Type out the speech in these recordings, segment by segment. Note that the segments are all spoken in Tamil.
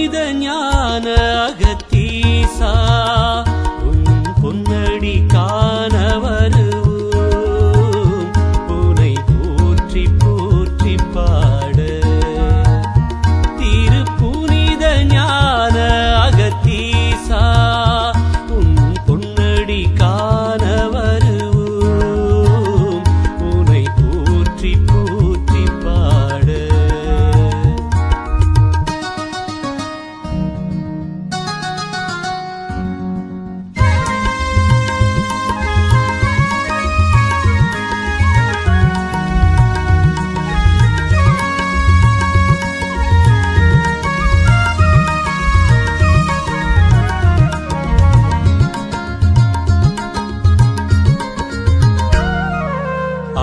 புனித ஞான அகத்தீசா உன் பொன்னடி காண வருவோம் உனை போற்றி போற்றி பாட திரு புனித ஞான அகத்தீசா உன் பொன்னடி காண வருவோம் உனை போற்றி போற்றி பாட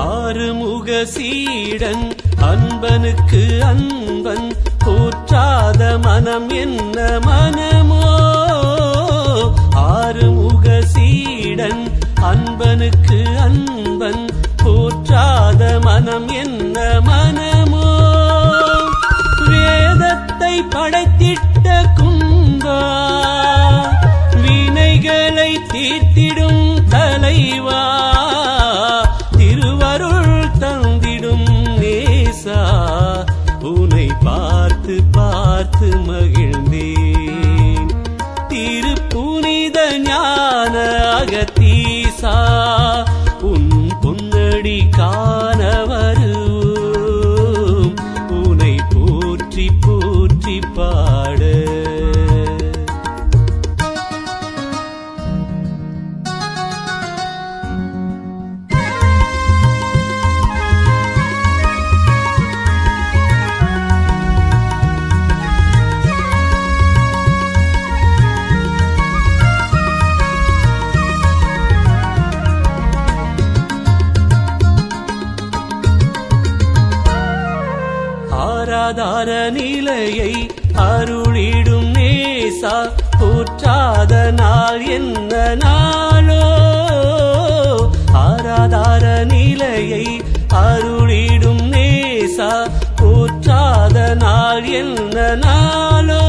ஆறுமுக சீடன் அன்பனுக்கு அன்பன் போற்றாத மனம் என்ன மனமோ ஆறுமுக சீடன் அன்பனுக்கு அன்பன் போற்றாத மனம் என்ன மனமோ வேதத்தை படைத்திட்ட கும்பா வினைகளை தீர்த்திடும் தலைவா தந்திடும் நேசா உனை பார்த்து பார்த்து மகிழ்ந்தேன் திரு புனித ஞான அகத்தீசா உன் பொன்னடி காண வருவோம் உனை போற்றி போற்றி பாட ஆராதார நிலையை அருளிடும் நேசா போற்றாத நாள் என்ன நாளோ ஆராதார நிலையை அருளிடும் நேசா போற்றாத நாள் என்ன நாளோ